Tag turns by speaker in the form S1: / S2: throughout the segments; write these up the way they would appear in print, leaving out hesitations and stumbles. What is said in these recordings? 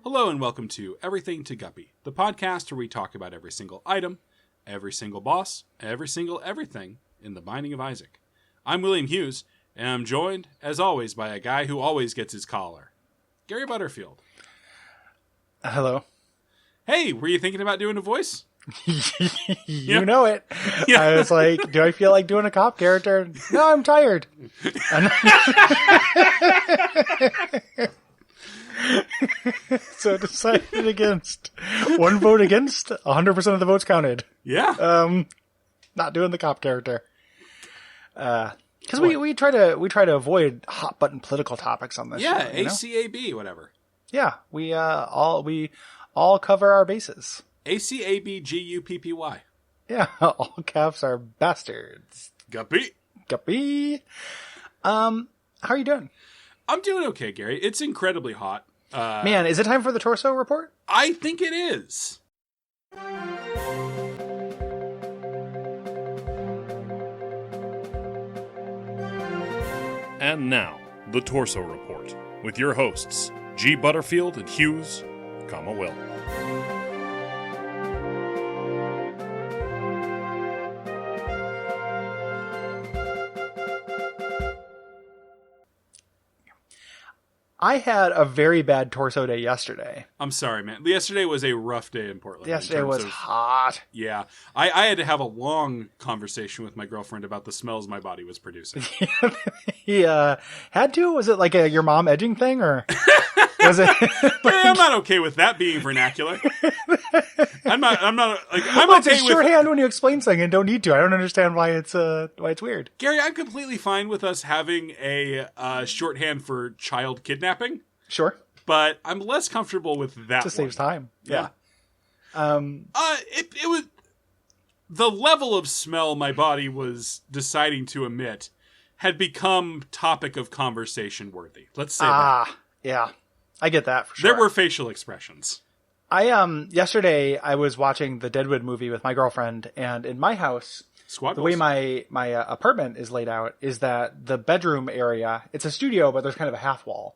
S1: Hello and welcome to Everything To Guppy, the podcast where we talk about every single item, every single boss, every single everything in The Binding of Isaac. I'm William Hughes, and I'm joined, as always, by a guy who always gets his collar, Gary Butterfield.
S2: Hello.
S1: Hey, were you thinking about doing a voice?
S2: You know it. Yeah. I was like, do I feel like doing a cop character? No, I'm tired. So decided against. One vote against, 100% of the votes counted.
S1: Yeah.
S2: Not doing the cop character. Because we try to avoid hot button political topics on this show.
S1: Yeah, ACAB, whatever.
S2: Yeah, we all cover our bases.
S1: ACABGUPPY.
S2: Yeah, all caps are bastards.
S1: Guppy.
S2: How are you doing?
S1: I'm doing okay, Gary. It's incredibly hot.
S2: Man, is it time for the torso report?
S1: I think it is.
S3: And now, the Torso Report, with your hosts, G. Butterfield and Hughes, Will.
S2: I had a very bad torso day yesterday.
S1: I'm sorry, man. Yesterday was a rough day in Portland.
S2: Yesterday was hot.
S1: Yeah. I had to have a long conversation with my girlfriend about the smells my body was producing.
S2: He had to? Was it like your mom edging thing, or was it?
S1: I'm not okay with that being vernacular. I'm
S2: it's
S1: okay
S2: a shorthand when you explain something and don't need to. I don't understand why it's weird.
S1: Gary, I'm completely fine with us having a shorthand for child kidnapping.
S2: Sure.
S1: But I'm less comfortable with that.
S2: Just saves time. Yeah.
S1: It was the level of smell my body was deciding to emit had become topic of conversation worthy. Let's say that.
S2: Yeah. I get that for sure.
S1: There were facial expressions.
S2: Yesterday I was watching the Deadwood movie with my girlfriend, and in my house, the way my apartment is laid out is that the bedroom area, it's a studio, but there's kind of a half wall.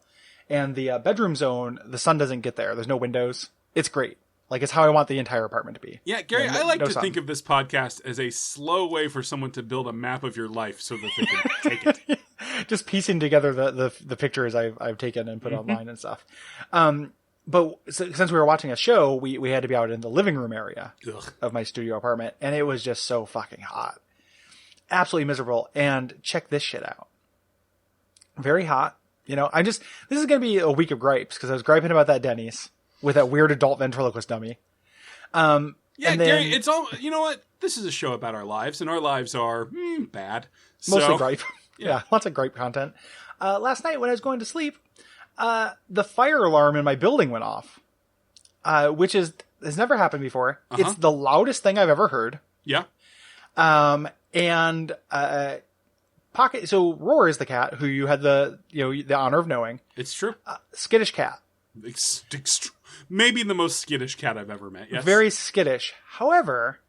S2: And the bedroom zone, the sun doesn't get there. There's no windows. It's great. Like, it's how I want the entire apartment to be.
S1: Yeah, Gary, I like to think of this podcast as a slow way for someone to build a map of your life so that they can take it.
S2: Just piecing together the pictures I've taken and put online and stuff. But since we were watching a show, we had to be out in the living room area of my studio apartment, and it was just so fucking hot. Absolutely miserable. And check this shit out. Very hot. You know, this is going to be a week of gripes, because I was griping about that Denny's with that weird adult ventriloquist dummy.
S1: Yeah, Gary, it's all, you know what? This is a show about our lives, and our lives are bad.
S2: Mostly gripe. Yeah, lots of gripe content. Last night when I was going to sleep, the fire alarm in my building went off, which has never happened before. Uh-huh. It's the loudest thing I've ever heard.
S1: Yeah.
S2: Pocket. So Roar is the cat who you had the honor of knowing.
S1: It's true.
S2: Skittish cat.
S1: Maybe the most skittish cat I've ever met. Yes.
S2: Very skittish. However,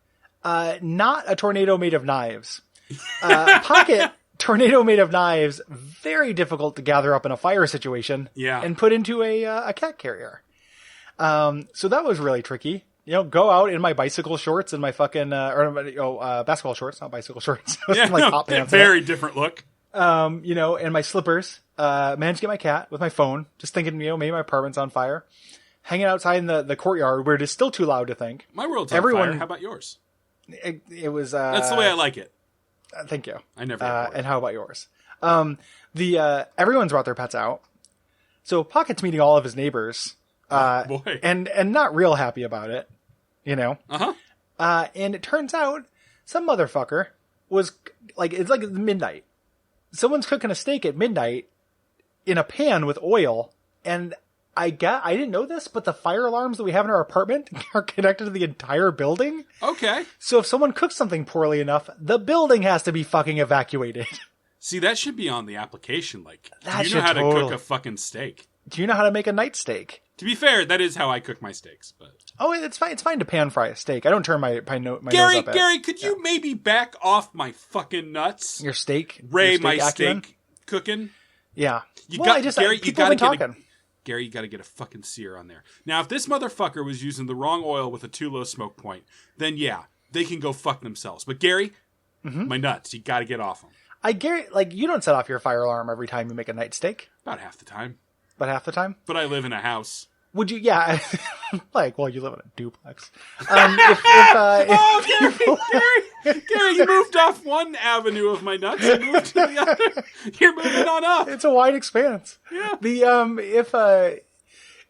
S2: not a tornado made of knives. Pocket. Tornado made of knives, very difficult to gather up in a fire situation.
S1: Yeah.
S2: And put into a cat carrier. So that was really tricky. You know, go out in my bicycle shorts and my fucking, basketball shorts, not bicycle shorts.
S1: Yeah, hot pants. Very different look.
S2: And my slippers, managed to get my cat with my phone, just thinking, maybe my apartment's on fire. Hanging outside in the courtyard where it is still too loud to think.
S1: My world's on fire. How about yours?
S2: It was,
S1: that's the way I like it.
S2: Thank you.
S1: I never.
S2: And how about yours? Everyone's brought their pets out. So Pocket's meeting all of his neighbors.
S1: Boy.
S2: And not real happy about it,
S1: Uh-huh.
S2: And it turns out some motherfucker was it's like midnight. Someone's cooking a steak at midnight in a pan with oil. And I didn't know this, but the fire alarms that we have in our apartment are connected to the entire building.
S1: Okay.
S2: So if someone cooks something poorly enough, the building has to be fucking evacuated.
S1: See, that should be on the application. Like, do you know how to cook a fucking steak?
S2: Do you know how to make a night steak?
S1: To be fair, that is how I cook my steaks. But
S2: it's fine. It's fine to pan fry a steak. I don't turn my nose up at.
S1: Gary, could you maybe back off my fucking nuts?
S2: Your steak,
S1: my acumen? Steak cooking.
S2: Yeah.
S1: Gary, you gotta get Gary, you got to get a fucking sear on there. Now, if this motherfucker was using the wrong oil with a too low smoke point, then yeah, they can go fuck themselves. But Gary, my nuts, you got to get off them.
S2: You don't set off your fire alarm every time you make a night steak.
S1: About half the time.
S2: About half the time?
S1: But I live in a house.
S2: Would you? Yeah. You live in a duplex.
S1: Gary, you moved off one avenue of my nuts and moved to the other. You're moving on up.
S2: It's a wide expanse.
S1: Yeah.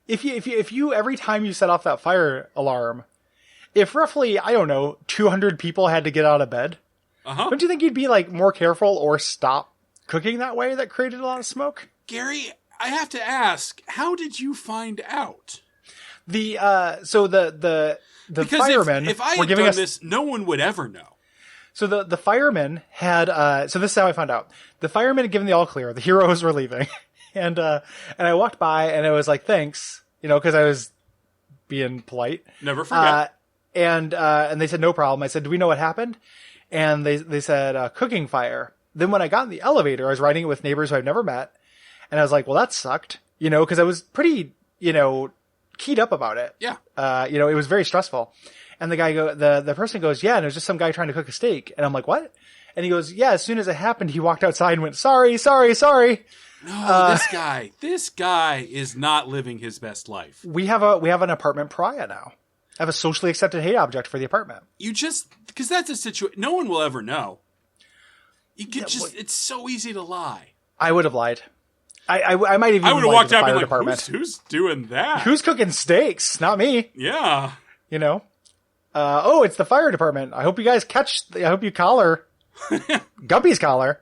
S2: If you every time you set off that fire alarm, if roughly, I don't know, 200 people had to get out of bed, don't you think you'd be like more careful or stop cooking that way that created a lot of smoke?
S1: Gary, I have to ask, how did you find out?
S2: Because firemen
S1: if I
S2: were
S1: had
S2: giving
S1: done
S2: us
S1: this, no one would ever know.
S2: So the firemen had so this is how I found out. The firemen had given the all clear. The heroes were leaving, and I walked by and I was like, thanks, because I was being polite.
S1: Never forget.
S2: And they said no problem. I said, do we know what happened? And they said cooking fire. Then when I got in the elevator, I was riding it with neighbors who I've never met, and I was like, well, that sucked, because I was pretty keyed up about it.
S1: Yeah.
S2: It was very stressful. And the person goes, yeah, and it was just some guy trying to cook a steak. And I'm like, what? And he goes, yeah, as soon as it happened, he walked outside and went, sorry.
S1: No, this guy is not living his best life.
S2: We have an apartment pariah now. I have a socially accepted hate object for the apartment.
S1: Because that's a situation, no one will ever know. It's so easy to lie.
S2: I would have lied. I might even.
S1: I would have walked out and
S2: been
S1: like, who's doing that?
S2: Who's cooking steaks? Not me.
S1: Yeah.
S2: It's the fire department. I hope you collar Guppy's collar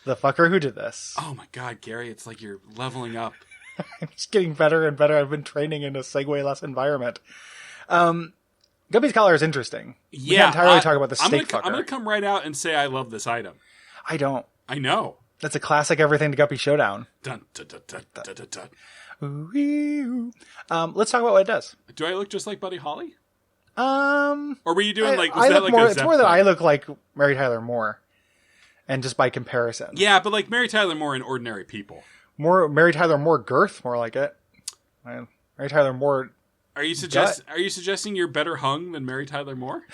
S2: the fucker who did this.
S1: Oh my God, Gary, it's like you're leveling up.
S2: I'm just getting better and better. I've been training in a Segway-less environment. Guppy's collar is interesting.
S1: Yeah.
S2: We can't entirely talk about the steak fucker.
S1: I'm going to come right out and say I love this item.
S2: I don't.
S1: I know.
S2: That's a classic everything to Guppy showdown.
S1: Dun, dun, dun, dun, dun, dun, dun.
S2: Ooh. Let's talk about what it does.
S1: Do I look just like Buddy Holly?
S2: Or
S1: were you doing
S2: it's more that I look like Mary Tyler Moore. And just by comparison.
S1: Yeah, but like Mary Tyler Moore and Ordinary People.
S2: More Mary Tyler Moore girth, more like it. Mary Tyler Moore.
S1: Are you suggesting you're better hung than Mary Tyler Moore?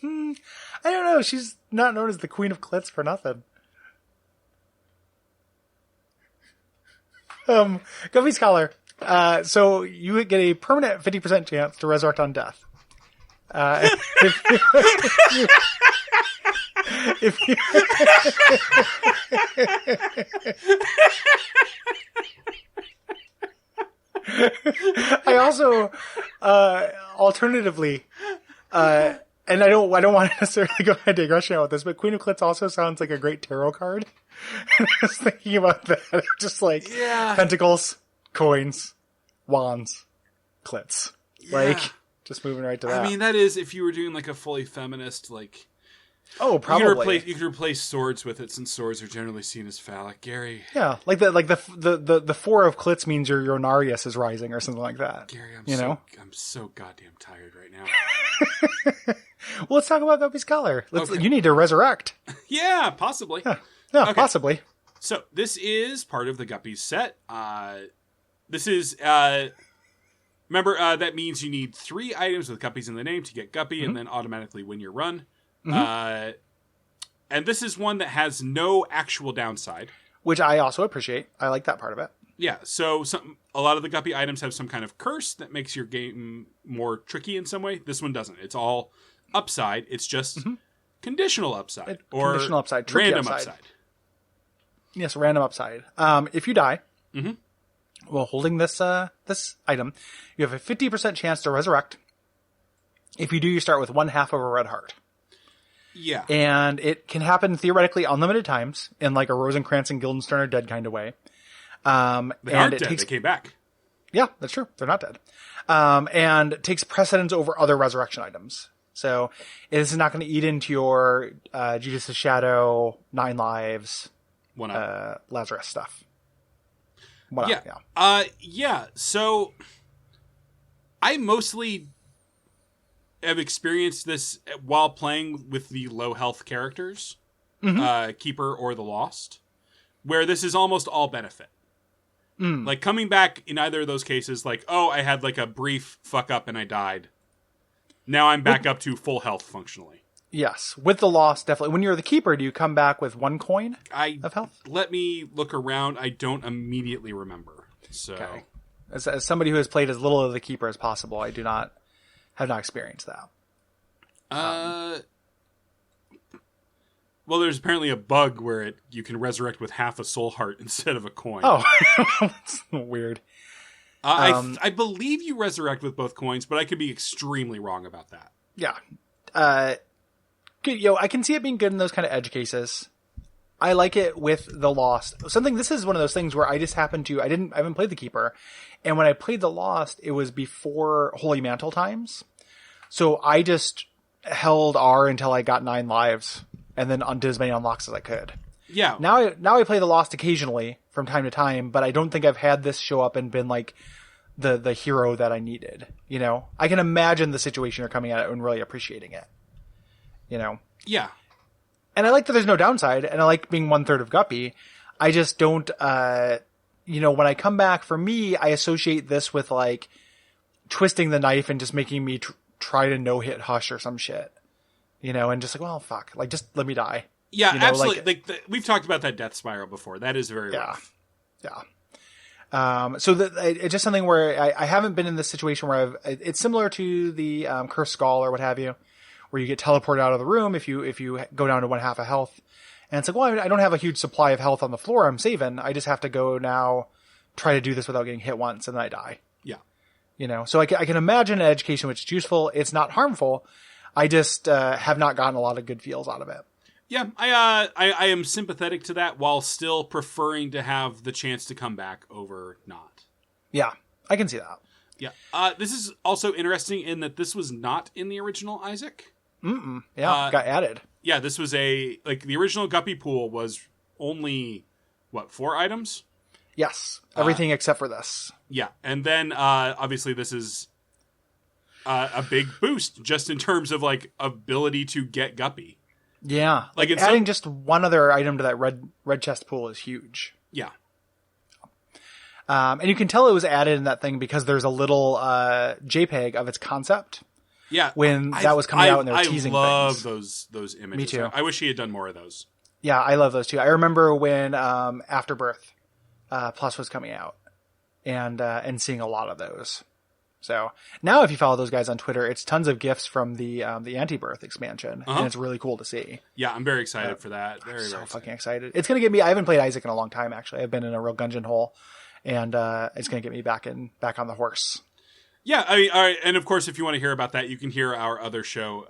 S2: I don't know. She's not known as the Queen of Clits for nothing. Guppy's collar. So you get a permanent 50% chance to resurrect on death. If you I also, alternatively, and I don't want to necessarily go on a digression with this, but Queen of Clits also sounds like a great tarot card. I was thinking about that. Just like pentacles, coins, wands, clits.
S1: Yeah.
S2: Just moving right to that.
S1: I mean, that is if you were doing like a fully feminist, like.
S2: Oh, probably.
S1: You could replace swords with it, since swords are generally seen as phallic. Gary.
S2: Yeah, the four of clits means your Yonarius is rising or something like that.
S1: Gary, I'm so goddamn tired right now.
S2: Well, let's talk about Guppy's collar. You need to resurrect.
S1: Yeah, possibly.
S2: Yeah, okay. Possibly.
S1: So this is part of the Guppy's set. This is remember that means you need 3 items with Guppies in the name to get Guppy, and then automatically win your run. And this is one that has no actual downside,
S2: which I also appreciate. I like that part of it.
S1: Yeah, so a lot of the Guppy items have some kind of curse that makes your game more tricky in some way. This one doesn't. It's all upside. It's just conditional upside or
S2: conditional upside, tricky
S1: random upside.
S2: Yes, random upside. If you die, while holding this item, you have a 50% chance to resurrect. If you do, you start with 1/2 of a red heart.
S1: Yeah.
S2: And it can happen theoretically unlimited times in like a Rosencrantz and Guildenstern are dead kind of way.
S1: They aren't dead. They came back.
S2: Yeah, that's true. They're not dead. And it takes precedence over other resurrection items. So this is not going to eat into your Jesus' Shadow, 9 Lives, Lazarus stuff.
S1: Yeah. So I mostly have experienced this while playing with the low health characters, Keeper or the Lost, where this is almost all benefit. Like coming back in either of those cases, like, oh, I had like a brief fuck up and I died. Now I'm back up to full health functionally.
S2: Yes. With the loss, definitely. When you're the keeper, do you come back with 1 coin of health?
S1: Let me look around. I don't immediately remember. So,
S2: okay. As somebody who has played as little of the keeper as possible, I have not experienced that.
S1: Well, there's apparently a bug where you can resurrect with half a soul heart instead of a coin.
S2: Oh, that's weird.
S1: I believe you resurrect with both coins, but I could be extremely wrong about that.
S2: Yeah. Good, I can see it being good in those kind of edge cases. I like it with the Lost. This is one of those things where I just happened to, I haven't played the Keeper. And when I played the Lost, it was before Holy Mantle times. So I just held R until I got 9 lives and then did as many unlocks as I could.
S1: Yeah.
S2: Now I play the Lost occasionally from time to time, but I don't think I've had this show up and been like the hero that I needed. I can imagine the situation you're coming at it and really appreciating it.
S1: Yeah.
S2: And I like that there's no downside, and I like being 1/3 of Guppy. I just don't, when I come back, for me, I associate this with like twisting the knife and just making me try to no-hit Hush or some shit. And just like, well, fuck, like just let me die.
S1: Yeah, absolutely. We've talked about that death spiral before. That is very rough.
S2: Yeah. So it's just something where I haven't been in this situation where it's similar to the Cursed Skull or what have you, where you get teleported out of the room if you go down to 1/2 of health. And it's like, well, I don't have a huge supply of health on the floor I'm saving. I just have to go now try to do this without getting hit once, and then I die.
S1: Yeah.
S2: So I can imagine an education which is useful. It's not harmful. I just have not gotten a lot of good feels out of it.
S1: Yeah, I am sympathetic to that while still preferring to have the chance to come back over not.
S2: Yeah, I can see that.
S1: Yeah. This is also interesting in that this was not in the original Isaac.
S2: Yeah, got added.
S1: Yeah, this was the original Guppy pool was only, 4 items?
S2: Yes, everything except for this.
S1: Yeah, and then obviously this is a big boost just in terms of like ability to get Guppy.
S2: Yeah, like adding just one other item to that red chest pool is huge.
S1: Yeah.
S2: And you can tell it was added in that thing because there's a little JPEG of its concept.
S1: Yeah,
S2: when that was coming out and they were teasing things.
S1: I love those images.
S2: Me too.
S1: I wish he had done more of those.
S2: Yeah, I love those too. I remember when Afterbirth Plus was coming out and seeing a lot of those. So now if you follow those guys on Twitter, it's tons of GIFs from the Anti-Birth expansion, and it's really cool to see.
S1: Yeah, I'm very excited for that. Very
S2: fucking excited. It's going to get me, I haven't played Isaac in a long time, actually. I've been in a real gungeon hole, and it's going to get me back on the horse.
S1: Yeah, I mean, all right, and of course, if you want to hear about that, you can hear our other show,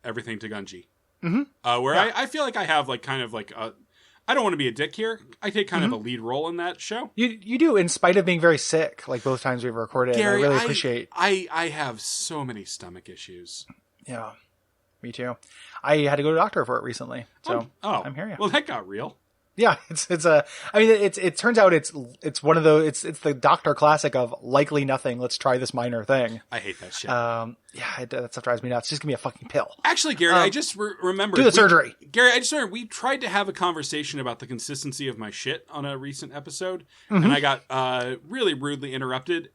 S1: Everything to Gunji, where I feel like I have like kind of like I don't want to be a dick here. I take kind of a lead role in that show.
S2: You do, in spite of being very sick, like both times we've recorded.
S1: Gary,
S2: I really appreciate.
S1: I have so many stomach issues.
S2: Yeah, me too. I had to go to the doctor for it recently, so I'm hearing you.
S1: Well, that got real.
S2: Yeah, it turns out it's one of those, it's the doctor classic of likely nothing. Let's try this minor thing.
S1: I hate that shit.
S2: That stuff drives me nuts. Just give me a fucking pill.
S1: Actually, Gary, I just remembered.
S2: Do the surgery.
S1: Gary, I just remembered we tried to have a conversation about the consistency of my shit on a recent episode, and I got really rudely interrupted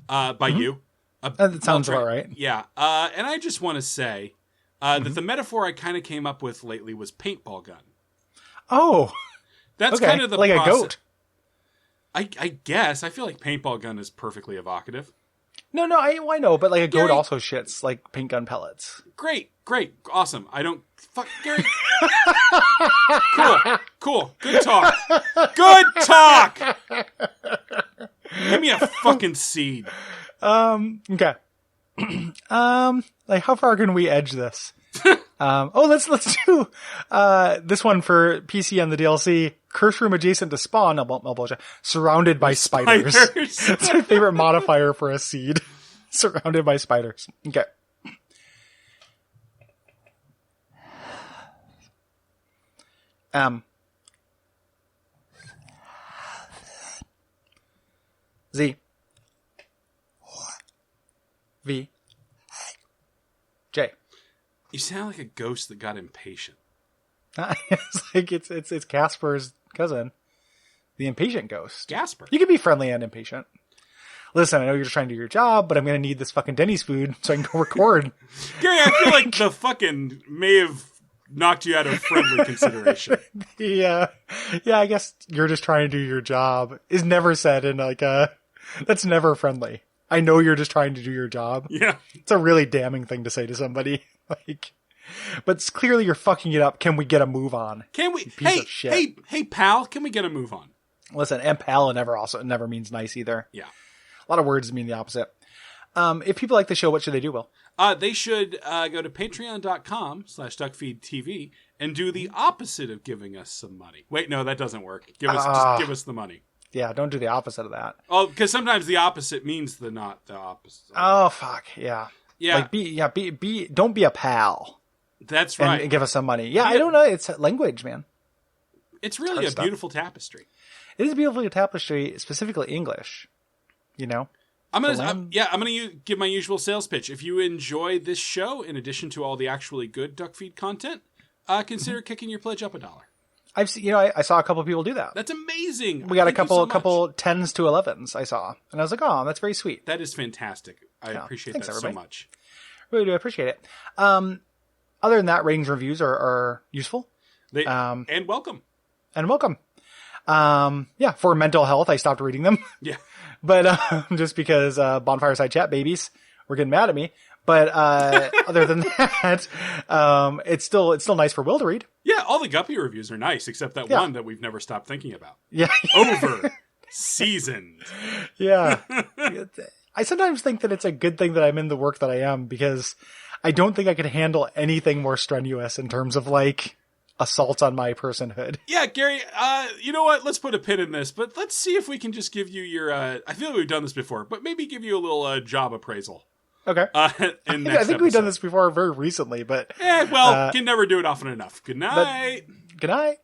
S1: by you.
S2: That sounds about right.
S1: Yeah, and I just want to say that the metaphor I kind of came up with lately was paintball gun.
S2: Oh,
S1: that's kind of the
S2: like
S1: process.
S2: A goat.
S1: I guess I feel like paintball gun is perfectly evocative.
S2: No, I know, but like a goat also shits like paint gun pellets.
S1: Great, awesome. I don't fuck Gary. Cool. Good talk. Give me a fucking seed.
S2: Okay. Like how far can we edge this? Let's do this one for PC on the DLC. Curse room adjacent to spawn. Surrounded by spiders. That's my favorite modifier for a seed. Surrounded by spiders. Okay. Z. V. J.
S1: You sound like a ghost that got impatient.
S2: It's like it's Casper's cousin. The impatient ghost.
S1: Gasper.
S2: You can be friendly and impatient. Listen, I know you're just trying to do your job, but I'm going to need this fucking Denny's food so I can go record.
S1: Gary, I feel like the fucking may have knocked you out of friendly consideration.
S2: Yeah, I guess you're just trying to do your job is never said in like that's never friendly. I know you're just trying to do your job.
S1: Yeah.
S2: It's a really damning thing to say to somebody. Like, but it's clearly you're fucking it up. Can we get a move on?
S1: Can we?
S2: Piece of shit.
S1: Hey, pal, can we get a move on?
S2: Listen, and pal never means nice either.
S1: Yeah.
S2: A lot of words mean the opposite. If people like the show, what should they do, Will?
S1: They should go to patreon.com/Duckfeed.tv and do the opposite of giving us some money. Wait, no, that doesn't work. Just give us the money.
S2: Yeah, don't do the opposite of that.
S1: Oh, because sometimes the opposite means not the opposite.
S2: Oh, fuck. Yeah.
S1: Yeah.
S2: Like, don't be a pal.
S1: That's right.
S2: And give us some money. Yeah, I don't know. It's language, man.
S1: It's really a beautiful tapestry.
S2: It is a beautiful tapestry, specifically English. You know?
S1: I'm gonna give my usual sales pitch. If you enjoy this show, in addition to all the actually good Duckfeed content, consider kicking your pledge up $1.
S2: I've seen, I saw a couple of people do that.
S1: That's amazing.
S2: We got a couple 10s to 11s I saw. And I was like, oh, that's very sweet.
S1: That is fantastic. I appreciate that
S2: everybody.
S1: so much.
S2: Really do appreciate it. Other than that, ratings and reviews are useful.
S1: And welcome.
S2: And welcome. For mental health, I stopped reading them.
S1: Yeah.
S2: But just because Bonfireside Chat babies were getting mad at me. But other than that, it's still nice for Will to read.
S1: Yeah, all the Guppy reviews are nice, except that one that we've never stopped thinking about.
S2: Yeah.
S1: Over. Seasoned.
S2: Yeah. I sometimes think that it's a good thing that I'm in the work that I am, because I don't think I could handle anything more strenuous in terms of, like, assaults on my personhood.
S1: Yeah, Gary, you know what? Let's put a pin in this, but let's see if we can just give you your, I feel like we've done this before, but maybe give you a little job appraisal.
S2: Okay.
S1: I think
S2: we've done this before very recently, but...
S1: can never do it often enough. Good night.
S2: Good night.